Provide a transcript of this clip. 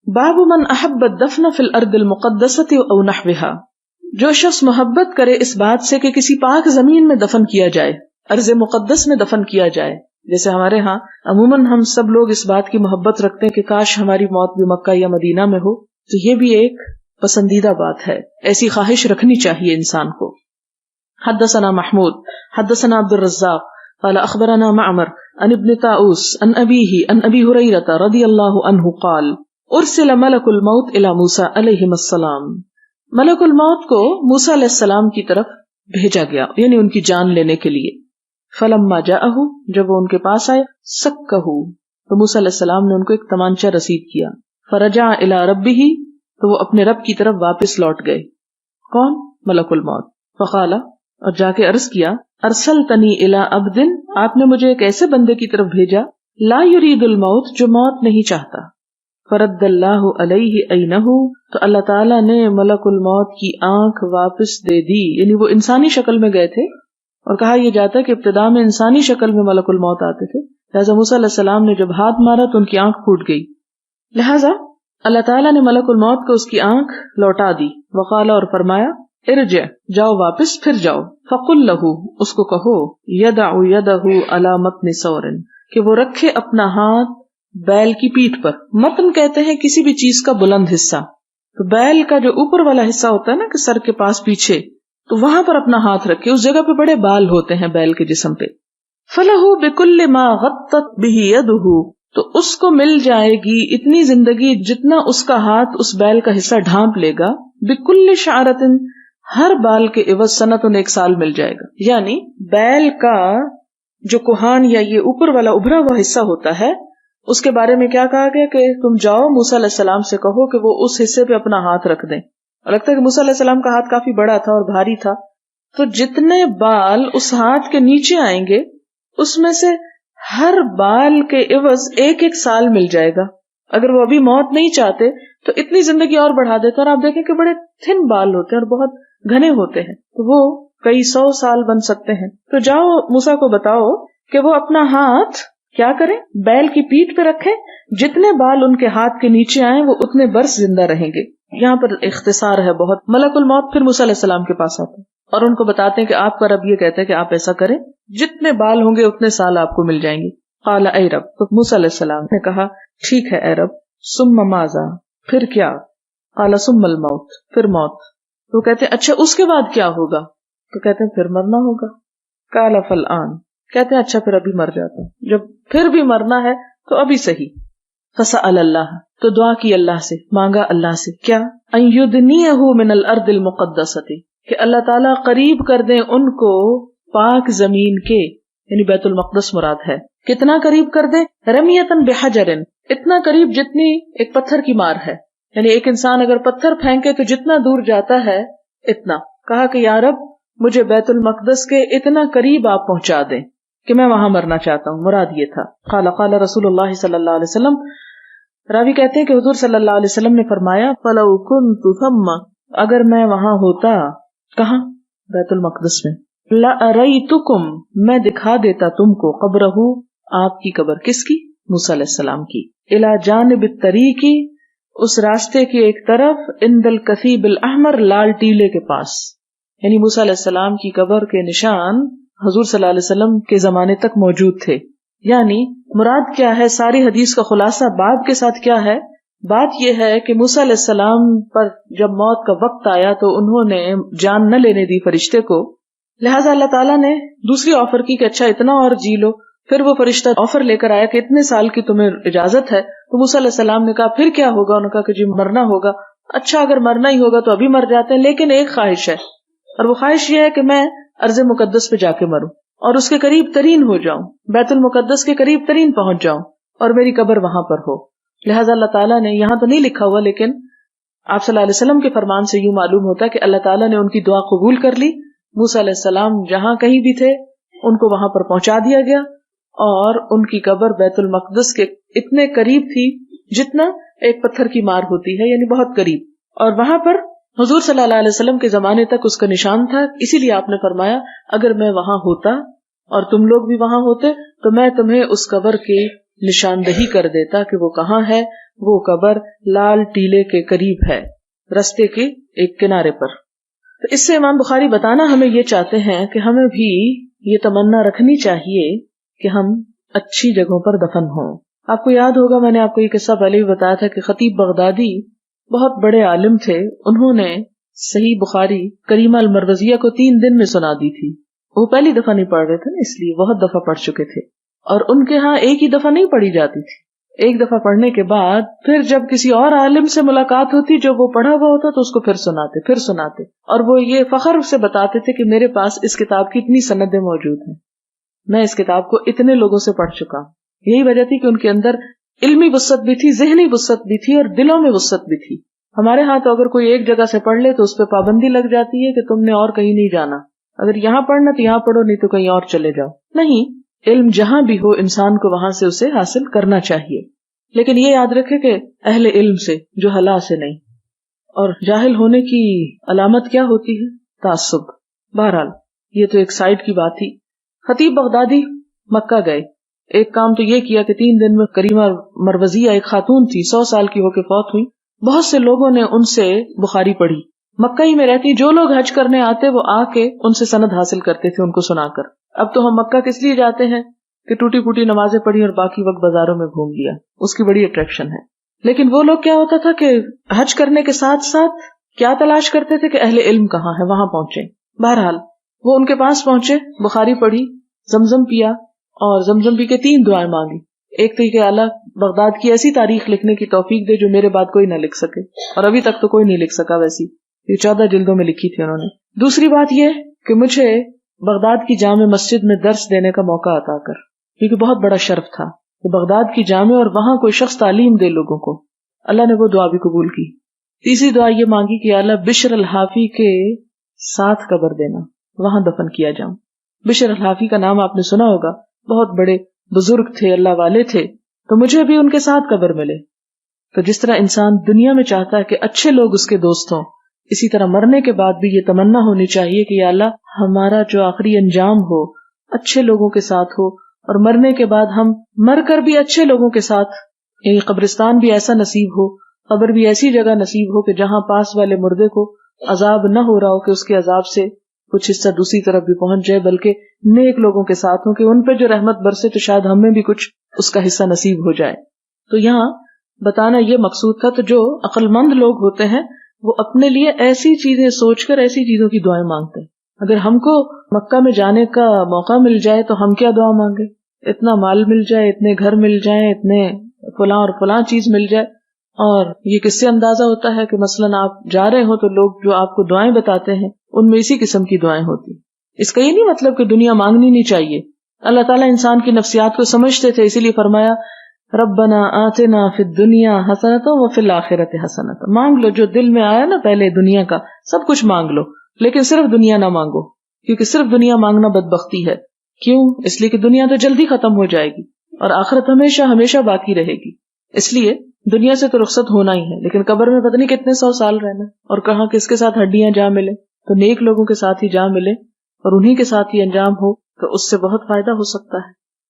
باب من احب الدفن فی الارض المقدسۃ او نحوها، جو شخص محبت کرے اس بات سے کہ کسی پاک زمین میں دفن کیا جائے، ارض مقدس میں دفن کیا جائے. جیسے ہمارے ہاں عموماً ہم سب لوگ اس بات کی محبت رکھتے ہیں کہ کاش ہماری موت بھی مکہ یا مدینہ میں ہو، تو یہ بھی ایک پسندیدہ بات ہے، ایسی خواہش رکھنی چاہیے انسان کو. حدثنا محمود حدثنا عبد الرزاق قال اخبرنا معمر عن ابن طاؤوس عن ابیہ عن ابی ہریرہ رضی اللہ عنہ قال ارسل ملک الموت الی موسیٰ علیہ السلام، ملک الموت کو موسیٰ علیہ السلام کی طرف بھیجا گیا، یعنی ان کی جان لینے کے لیے. فلما جاءہ، جب وہ ان کے پاس آئے، سکہ، تو موسیٰ علیہ السلام نے ان کو ایک تمانچہ رسید کیا. فرجع الی ربہ، تو وہ اپنے رب کی طرف واپس لوٹ گئے. کون؟ ملک الموت. فقال، اور جا کے عرض کیا، ارسلتنی الی عبد، آپ نے مجھے ایک ایسے بندے کی طرف بھیجا، لا یرید الموت، جو موت نہیں چاہتا. فرد اللہ علیہ عینہ، تو اللہ تعالیٰ نے ملک الموت کی آنکھ واپس دے دی، یعنی وہ انسانی شکل میں گئے تھے، اور کہا یہ جاتا ہے کہ ابتدا میں انسانی شکل میں ملک الموت آتے تھے، لہٰذا موسیٰ علیہ السلام نے جب ہاتھ مارا تو ان کی آنکھ پھوٹ گئی، لہٰذا اللہ تعالیٰ نے ملک الموت کو اس کی آنکھ لوٹا دی. وقال، اور فرمایا، ارجع، جاؤ واپس، پھر جاؤ. فقل لہ، اس کو کہو، یدع یدہ علی متن ثور، کہ وہ رکھے اپنا ہاتھ بیل کی پیٹھ پر. متن کہتے ہیں کسی بھی چیز کا بلند حصہ، تو بیل کا جو اوپر والا حصہ ہوتا ہے نا کہ سر کے پاس پیچھے، تو وہاں پر اپنا ہاتھ رکھے، اس جگہ پہ بڑے بال ہوتے ہیں بیل کے جسم پہ. فلہ بکل ما غطت بہ یدہ، تو اس کو مل جائے گی اتنی زندگی جتنا اس کا ہاتھ اس بیل کا حصہ ڈھانپ لے گا. بکل شعرۃ، ہر بال کے عوض سنتن، ایک سال مل جائے گا. یعنی بیل کا جو کوہان یا یہ اوپر والا ابھرا ہوا حصہ ہوتا ہے، اس کے بارے میں کیا کہا گیا کہ تم جاؤ موسیٰ علیہ السلام سے کہو کہ وہ اس حصے پہ اپنا ہاتھ رکھ دیں. اور لگتا ہے کہ موسیٰ علیہ السلام کا ہاتھ کافی بڑا تھا اور بھاری تھا، تو جتنے بال اس ہاتھ کے نیچے آئیں گے اس میں سے ہر بال کے عوض ایک ایک سال مل جائے گا. اگر وہ ابھی موت نہیں چاہتے تو اتنی زندگی اور بڑھا دیتے. اور آپ دیکھیں کہ بڑے تھن بال ہوتے ہیں اور بہت گھنے ہوتے ہیں، تو وہ کئی 100 سال بن سکتے ہیں. تو جاؤ موسیٰ کو بتاؤ کہ وہ اپنا ہاتھ کیا کریں، بیل کی پیٹھ پہ رکھیں، جتنے بال ان کے ہاتھ کے نیچے آئیں وہ اتنے برس زندہ رہیں گے. یہاں پر اختصار ہے بہت. ملک الموت پھر موسیٰ علیہ السلام کے پاس آتے ہیں اور ان کو بتاتے ہیں کہ آپ کا رب یہ کہتے ہیں کہ آپ ایسا کریں، جتنے بال ہوں گے اتنے سال آپ کو مل جائیں گے. قال اے رب، تو موسیٰ علیہ السلام نے کہا ٹھیک ہے اے رب. ثم ماذا، پھر کیا؟ قال ثم الموت، پھر موت. تو کہتے ہیں اچھا اس کے بعد کیا ہوگا؟ تو کہتے ہیں پھر مرنا ہوگا. قال فالآن، کہتے ہیں اچھا پھر ابھی مر جاتا ہوں. جب پھر بھی مرنا ہے تو ابھی صحیح. فسأل اللہ، تو دعا کی اللہ سے، مانگا اللہ سے کیا؟ ان یدنیہ من الارض المقدسۃ، کہ اللہ تعالیٰ قریب کر دیں ان کو پاک زمین کے، یعنی بیت المقدس مراد ہے. کتنا قریب کر دیں؟ رمیۃ بحجر، اتنا قریب جتنی ایک پتھر کی مار ہے. یعنی ایک انسان اگر پتھر پھینکے تو جتنا دور جاتا ہے اتنا. کہا کہ یا رب مجھے بیت المقدس کے اتنا قریب آپ پہنچا دیں کہ میں وہاں مرنا چاہتا ہوں. مراد یہ تھا. قال قال رسول اللہ صلی اللہ علیہ وسلم، راوی کہتے ہیں کہ حضور صلی اللہ علیہ وسلم نے فرمایا فلو کنت ثم، اگر میں وہاں ہوتا، کہاں؟ بیت المقدس میں، لأریتکم، میں دکھا دیتا تم کو، قبرہ، آپ کی قبر. کس کی؟ موسیٰ علیہ السلام کی. الی جانب الطریق، اس راستے کی ایک طرف، عند الکثیب الاحمر، لال ٹیلے کے پاس. یعنی موسیٰ علیہ السلام کی قبر کے نشان حضور صلی اللہ علیہ وسلم کے زمانے تک موجود تھے. یعنی مراد کیا ہے؟ ساری حدیث کا خلاصہ باب کے ساتھ کیا ہے؟ بات یہ ہے کہ موسیٰ علیہ السلام پر جب موت کا وقت آیا تو انہوں نے جان نہ لینے دی فرشتے کو، لہٰذا اللہ تعالیٰ نے دوسری آفر کی کہ اچھا اتنا اور جی لو. پھر وہ فرشتہ آفر لے کر آیا کہ اتنے سال کی تمہیں اجازت ہے. تو موسیٰ علیہ السلام نے کہا پھر کیا ہوگا؟ انہوں نے کہا کہ جی مرنا ہوگا. اچھا اگر مرنا ہی ہوگا تو ابھی مر جاتے ہیں، لیکن ایک خواہش ہے، اور وہ خواہش یہ ہے کہ میں ارض مقدس پہ جا کے مروں اور اس کے قریب ترین ہو جاؤں، بیت المقدس کے قریب ترین پہنچ جاؤں اور میری قبر وہاں پر ہو. لہٰذا اللہ تعالیٰ نے، یہاں تو نہیں لکھا ہوا لیکن آپ صلی اللہ علیہ وسلم کے فرمان سے یوں معلوم ہوتا ہے کہ اللہ تعالیٰ نے ان کی دعا قبول کر لی. موسیٰ علیہ السلام جہاں کہیں بھی تھے ان کو وہاں پر پہنچا دیا گیا، اور ان کی قبر بیت المقدس کے اتنے قریب تھی جتنا ایک پتھر کی مار ہوتی ہے، یعنی بہت قریب. اور وہاں پر حضور صلی اللہ علیہ وسلم کے زمانے تک اس کا نشان تھا. اسی لیے آپ نے فرمایا اگر میں وہاں ہوتا اور تم لوگ بھی وہاں ہوتے تو میں تمہیں اس قبر کے نشاندہی کر دیتا کہ وہ کہاں ہے. وہ قبر لال ٹیلے کے قریب ہے، رستے کے ایک کنارے پر. تو اس سے امام بخاری بتانا ہمیں یہ چاہتے ہیں کہ ہمیں بھی یہ تمنا رکھنی چاہیے کہ ہم اچھی جگہوں پر دفن ہوں. آپ کو یاد ہوگا میں نے آپ کو یہ قصہ پہلے بھی بتایا تھا کہ خطیب بغدادی بہت بڑے عالم تھے. انہوں نے صحیح بخاری کریمہ المروزیہ کو 3 دن میں سنا دی تھی. وہ پہلی دفعہ نہیں پڑھ رہے تھے نا، اس لیے بہت دفعہ پڑھ چکے تھے. اور ان کے ہاں ایک ہی دفعہ نہیں پڑھی جاتی تھی. ایک دفعہ پڑھنے کے بعد پھر جب کسی اور عالم سے ملاقات ہوتی جو وہ پڑھا ہوا ہوتا تو اس کو پھر سناتے. اور وہ یہ فخر سے بتاتے تھے کہ میرے پاس اس کتاب کی اتنی سندیں موجود ہیں، میں اس کتاب کو اتنے لوگوں سے پڑھ چکا ہوں. یہی وجہ تھی کہ ان کے اندر علمی وسعت بھی تھی، ذہنی وسعت بھی تھی، اور دلوں میں وسعت بھی تھی. ہمارے ہاں تو اگر کوئی ایک جگہ سے پڑھ لے تو اس پہ پابندی لگ جاتی ہے کہ تم نے اور کہیں نہیں جانا، اگر یہاں پڑھنا تو یہاں پڑھو، نہیں تو کہیں اور چلے جاؤ. نہیں، علم جہاں بھی ہو انسان کو وہاں سے اسے حاصل کرنا چاہیے. لیکن یہ یاد رکھے کہ اہل علم سے، جو حلا سے نہیں. اور جاہل ہونے کی علامت کیا ہوتی ہے؟ تعصب. بہرحال یہ تو ایک سائڈ کی بات تھی. خطیب بغدادی مکہ گئے. ایک کام تو یہ کیا کہ 3 دن میں کریمہ مروزیہ ایک خاتون تھی، 100 سال کی ہو کے فوت ہوئی. بہت سے لوگوں نے ان سے بخاری پڑھی. مکہ ہی میں رہتی جو لوگ حج کرنے آتے وہ آ کے ان سے سند حاصل کرتے تھے ان کو سنا کر. اب تو ہم مکہ کس لیے جاتے ہیں کہ ٹوٹی پوٹی نمازیں پڑھی اور باقی وقت بازاروں میں گھوم لیا، اس کی بڑی اٹریکشن ہے. لیکن وہ لوگ کیا ہوتا تھا کہ حج کرنے کے ساتھ ساتھ کیا تلاش کرتے تھے کہ اہل علم کہاں ہے، وہاں پہنچے. بہرحال وہ ان کے پاس پہنچے، بخاری پڑھی، زمزم پیا، اور زمزم پی کے 3 دعائیں مانگی. ایک تھی کہ اللہ بغداد کی ایسی تاریخ لکھنے کی توفیق دے جو میرے بعد کوئی نہ لکھ سکے، اور ابھی تک تو کوئی نہیں لکھ سکا ویسی، یہ 14 جلدوں میں لکھی تھی انہوں نے. دوسری بات یہ کہ مجھے بغداد کی جامع مسجد میں درس دینے کا موقع عطا کر، کیونکہ بہت بڑا شرف تھا کہ بغداد کی جامع اور وہاں کوئی شخص تعلیم دے لوگوں کو. اللہ نے وہ دعا بھی قبول کی. تیسری دعا یہ مانگی کہ اللہ بشر الحافی کے ساتھ قبر دینا، وہاں دفن کیا جاؤں. بشر الحافی کا نام آپ نے سنا ہوگا، بہت بڑے بزرگ تھے، اللہ والے تھے، تو مجھے بھی ان کے ساتھ قبر ملے. تو جس طرح انسان دنیا میں چاہتا ہے کہ اچھے لوگ اس کے دوست ہوں، اسی طرح مرنے کے بعد بھی یہ تمنا ہونی چاہیے کہ یا اللہ ہمارا جو آخری انجام ہو اچھے لوگوں کے ساتھ ہو، اور مرنے کے بعد ہم مر کر بھی اچھے لوگوں کے ساتھ، یعنی قبرستان بھی ایسا نصیب ہو، قبر بھی ایسی جگہ نصیب ہو کہ جہاں پاس والے مردے کو عذاب نہ ہو رہا ہو کہ اس کے عذاب سے کچھ حصہ دوسری طرف بھی پہنچ جائے، بلکہ نیک لوگوں کے ساتھ ہوں کہ ان پہ جو رحمت برسے تو شاید ہمیں بھی کچھ اس کا حصہ نصیب ہو جائے. تو یہاں بتانا یہ مقصود تھا. تو جو عقل مند لوگ ہوتے ہیں وہ اپنے لیے ایسی چیزیں سوچ کر ایسی چیزوں کی دعائیں مانگتے ہیں. اگر ہم کو مکہ میں جانے کا موقع مل جائے تو ہم کیا دعا مانگے؟ اتنا مال مل جائے، اتنے گھر مل جائیں، اتنے فلاں اور فلاں چیز مل جائے. اور یہ کس سے اندازہ ہوتا ہے کہ مثلاً آپ جا رہے ہو تو لوگ جو آپ کو دعائیں بتاتے ہیں ان میں اسی قسم کی دعائیں ہوتی. اس کا یہ نہیں مطلب کہ دنیا مانگنی نہیں چاہیے. اللہ تعالیٰ انسان کی نفسیات کو سمجھتے تھے، اسی لیے فرمایا ربنا آتنا فی الدنیا حسنۃ وفی الآخرۃ حسنۃ. مانگ لو جو دل میں آیا نا، پہلے دنیا کا سب کچھ مانگ لو، لیکن صرف دنیا نہ مانگو، کیونکہ صرف دنیا مانگنا بدبختی ہے. کیوں؟ اس لیے کہ دنیا تو جلدی ختم ہو جائے گی اور آخرت ہمیشہ ہمیشہ باقی رہے گی. اس لیے دنیا سے تو رخصت ہونا ہی ہے، لیکن قبر میں پتہ نہیں کتنے 100 سال رہنا، اور کہاں کس کے ساتھ ہڈیاں جا ملے. تو نیک لوگوں کے ساتھ ہی جا ملے اور انہی کے ساتھ ہی انجام ہو تو اس سے بہت فائدہ ہو سکتا ہے.